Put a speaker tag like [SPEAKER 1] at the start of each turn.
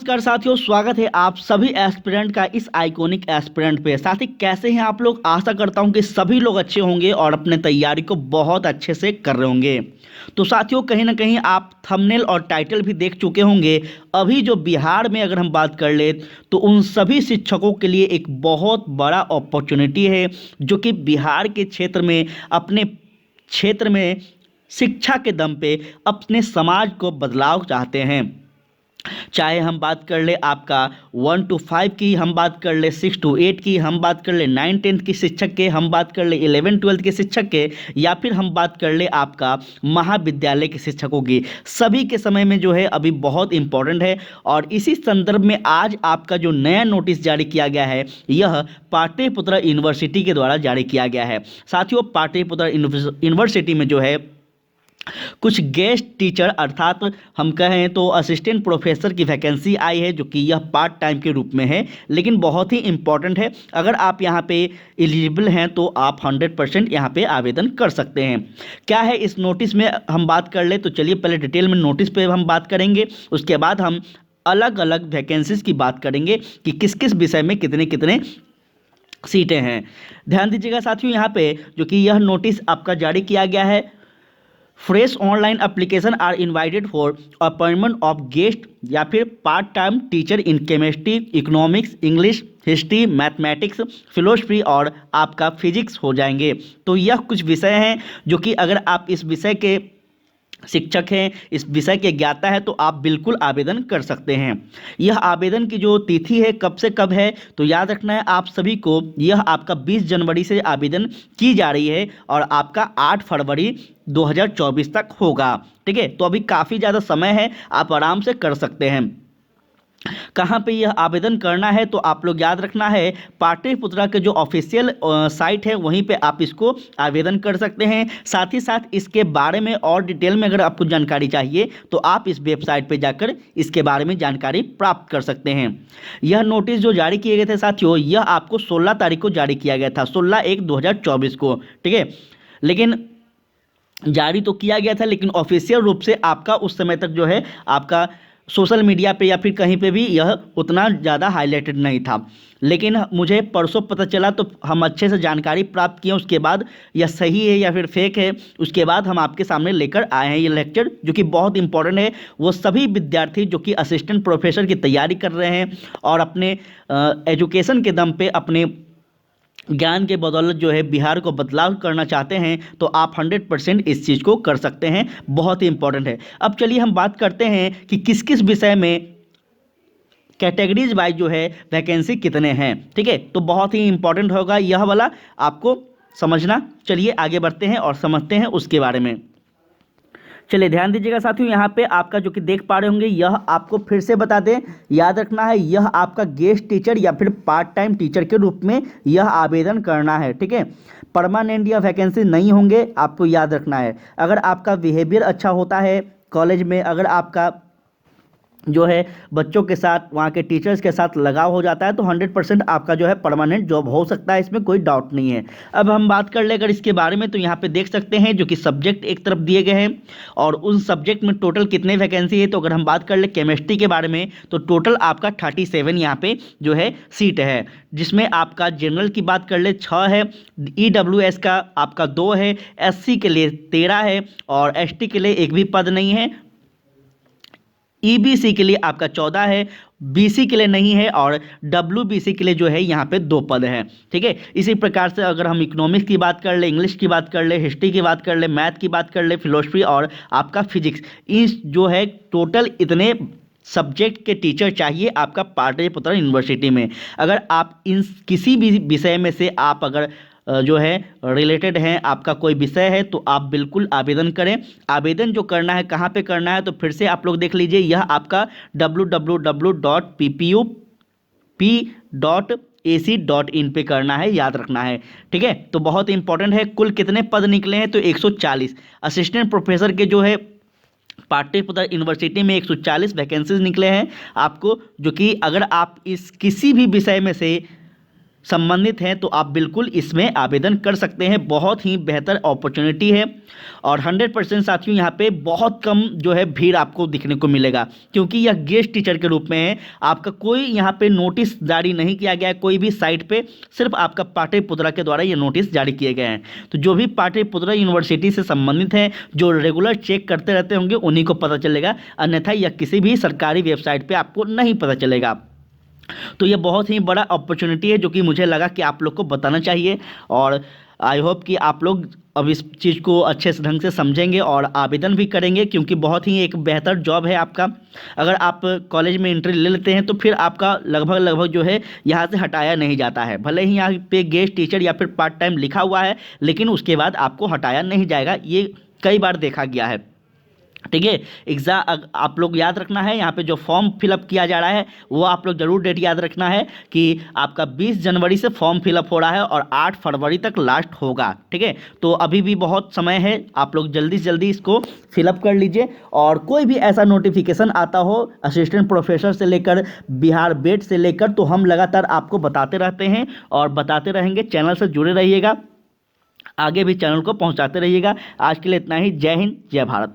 [SPEAKER 1] नमस्कार साथियों, स्वागत है आप सभी एस्पिरेंट का इस आइकॉनिक एस्पिरेंट पे। साथ ही कैसे हैं आप लोग? आशा करता हूं कि सभी लोग अच्छे होंगे और अपने तैयारी को बहुत अच्छे से कर रहे होंगे। तो साथियों, कहीं ना कहीं आप थंबनेल और टाइटल भी देख चुके होंगे। अभी जो बिहार में अगर हम बात कर ले तो उन सभी शिक्षकों के लिए एक बहुत बड़ा अपॉर्चुनिटी है, जो कि बिहार के क्षेत्र में अपने क्षेत्र में शिक्षा के दम पे अपने समाज को बदलाव चाहते हैं। चाहे हम बात कर ले आपका 1 to 5 की, हम बात कर ले 6 to 8 की, हम बात कर ले 9-10 की शिक्षक के, हम बात कर ले 11-12 के शिक्षक के, या फिर हम बात कर ले आपका महाविद्यालय के शिक्षकों की। सभी के समय में जो है अभी बहुत इंपॉर्टेंट है। और इसी संदर्भ में आज आपका जो नया नोटिस जारी किया गया है, यह पाटलिपुत्र यूनिवर्सिटी के द्वारा जारी किया गया है। साथियों, पाटलिपुत्र यूनिवर्सिटी में जो है कुछ गेस्ट टीचर अर्थात हम कहें तो असिस्टेंट प्रोफेसर की वैकेंसी आई है, जो कि यह पार्ट टाइम के रूप में है, लेकिन बहुत ही इंपॉर्टेंट है। अगर आप यहां पे एलिजिबल हैं तो आप 100% यहां पे आवेदन कर सकते हैं। क्या है इस नोटिस में हम बात कर ले, तो चलिए पहले डिटेल में नोटिस पे हम बात करेंगे। उसके बाद हम अलग अलग वैकेंसीज की बात करेंगे कि किस किस विषय में कितने कितने सीटें हैं। ध्यान दीजिएगा साथियों, यहाँ पे जो कि यह नोटिस आपका जारी किया गया है। Fresh online application are invited for appointment of guest या फिर part time teacher in chemistry, economics, English, history, mathematics, philosophy और आपका फिजिक्स हो जाएंगे। तो यह कुछ विषय हैं जो कि अगर आप इस विषय के शिक्षक हैं, इस विषय के ज्ञाता है, तो आप बिल्कुल आवेदन कर सकते हैं। यह आवेदन की जो तिथि है कब से कब है, तो याद रखना है आप सभी को, यह आपका 20 जनवरी से आवेदन की जा रही है और आपका 8 फरवरी 2024 तक होगा। ठीक है, तो अभी काफ़ी ज़्यादा समय है, आप आराम से कर सकते हैं। कहाँ पे यह आवेदन करना है, तो आप लोग याद रखना है पाटलिपुत्रा के जो ऑफिशियल साइट है वहीं पे आप इसको आवेदन कर सकते हैं। साथ ही साथ इसके बारे में और डिटेल में अगर आपको जानकारी चाहिए तो आप इस वेबसाइट पे जाकर इसके बारे में जानकारी प्राप्त कर सकते हैं। यह नोटिस जो जारी किए गए थे साथियों, यह आपको 16 तारीख को जारी किया गया था, 16/1/2024 को। ठीक है, लेकिन जारी तो किया गया था, लेकिन ऑफिशियल रूप से आपका उस समय तक जो है आपका सोशल मीडिया पे या फिर कहीं पे भी यह उतना ज़्यादा हाईलाइटेड नहीं था। लेकिन मुझे परसों पता चला तो हम अच्छे से जानकारी प्राप्त किए, उसके बाद यह सही है या फिर फेक है, उसके बाद हम आपके सामने लेकर आए हैं ये लेक्चर, जो कि बहुत इंपॉर्टेंट है। वो सभी विद्यार्थी जो कि असिस्टेंट प्रोफेसर की तैयारी कर रहे हैं और अपने एजुकेशन के दम पे अपने ज्ञान के बदौलत जो है बिहार को बदलाव करना चाहते हैं, तो आप 100% इस चीज़ को कर सकते हैं। बहुत ही इंपॉर्टेंट है। अब चलिए हम बात करते हैं कि किस किस विषय में कैटेगरीज वाइज जो है वैकेंसी कितने हैं। ठीक है, तो बहुत ही इंपॉर्टेंट होगा यह वाला आपको समझना। चलिए आगे बढ़ते हैं और समझते हैं उसके बारे में। चलिए ध्यान दीजिएगा साथियों, यहाँ पे आपका जो कि देख पा रहे होंगे, यह आपको फिर से बता दें, याद रखना है यह आपका गेस्ट टीचर या फिर पार्ट टाइम टीचर के रूप में यह आवेदन करना है। ठीक है, परमानेंट या वैकेंसी नहीं होंगे, आपको याद रखना है। अगर आपका बिहेवियर अच्छा होता है कॉलेज में, अगर आपका जो है बच्चों के साथ, वहाँ के टीचर्स के साथ लगाव हो जाता है, तो 100% आपका जो है परमानेंट जॉब हो सकता है, इसमें कोई डाउट नहीं है। अब हम बात कर ले अगर इसके बारे में, तो यहाँ पे देख सकते हैं जो कि सब्जेक्ट एक तरफ दिए गए हैं और उन सब्जेक्ट में टोटल कितने वैकेंसी है। तो अगर हम बात कर ले केमिस्ट्री के बारे में, तो टोटल आपका 37 यहाँ पे जो है सीट है, जिसमें आपका जनरल की बात कर ले 6 है, EWS का आपका 2 है, SC के लिए 13 है और ST के लिए एक भी पद नहीं है, EBC के लिए आपका 14 है, BC के लिए नहीं है और WBC के लिए जो है यहाँ पे 2 पद हैं। ठीक है, इसी प्रकार से अगर हम इकोनॉमिक्स की बात कर ले, इंग्लिश की बात कर ले, हिस्ट्री की बात कर ले, मैथ की बात कर ले, फिलोसफी और आपका फिजिक्स, इस जो है टोटल इतने सब्जेक्ट के टीचर चाहिए आपका पाटलिपुत्र यूनिवर्सिटी में। अगर आप इन किसी भी विषय में से आप अगर जो है रिलेटेड हैं, आपका कोई विषय है, तो आप बिल्कुल आवेदन करें। आवेदन जो करना है कहाँ पे करना है, तो फिर से आप लोग देख लीजिए, यह आपका www.ppup.ac.in पे करना है, याद रखना है। ठीक है, तो बहुत इंपॉर्टेंट है। कुल कितने पद निकले हैं, तो 140 असिस्टेंट प्रोफेसर के जो है पाटलिपुत्र यूनिवर्सिटी में 140 वैकेंसीज निकले हैं आपको, जो कि अगर आप इस किसी भी विषय में से संबंधित हैं तो आप बिल्कुल इसमें आवेदन कर सकते हैं। बहुत ही बेहतर अपॉर्चुनिटी है और 100% साथियों यहाँ पे बहुत कम जो है भीड़ आपको दिखने को मिलेगा, क्योंकि यह गेस्ट टीचर के रूप में है। आपका कोई यहाँ पे नोटिस जारी नहीं किया गया है कोई भी साइट पे, सिर्फ आपका पाटलिपुत्रा के द्वारा ये नोटिस जारी किए गए हैं। तो जो भी पाटलिपुत्रा यूनिवर्सिटी से संबंधित हैं, जो रेगुलर चेक करते रहते होंगे, उन्हीं को पता चलेगा, अन्यथा यह किसी भी सरकारी वेबसाइट पर आपको नहीं पता चलेगा। तो ये बहुत ही बड़ा अपॉर्चुनिटी है जो कि मुझे लगा कि आप लोग को बताना चाहिए, और आई होप कि आप लोग अब इस चीज़ को अच्छे से ढंग से समझेंगे और आवेदन भी करेंगे, क्योंकि बहुत ही एक बेहतर जॉब है आपका। अगर आप कॉलेज में एंट्री ले लेते हैं तो फिर आपका लगभग जो है यहाँ से हटाया नहीं जाता है। भले ही यहाँ पे गेस्ट टीचर या फिर पार्ट टाइम लिखा हुआ है, लेकिन उसके बाद आपको हटाया नहीं जाएगा। ये कई बार देखा गया है, ठीक है। एग्ज़ाम आप लोग याद रखना है, यहाँ पे जो फॉर्म फिलअप किया जा रहा है वो आप लोग ज़रूर डेट याद रखना है कि आपका 20 जनवरी से फॉर्म फिलअप हो रहा है और 8 फरवरी तक लास्ट होगा, ठीक है। तो अभी भी बहुत समय है, आप लोग जल्दी से जल्दी इसको फिलअप कर लीजिए। और कोई भी ऐसा नोटिफिकेशन आता हो असिस्टेंट प्रोफेसर से लेकर बिहार बेट से लेकर, तो हम लगातार आपको बताते रहते हैं और बताते रहेंगे। चैनल से जुड़े रहिएगा, आगे भी चैनल को पहुँचाते रहिएगा। आज के लिए इतना ही। जय हिंद, जय भारत।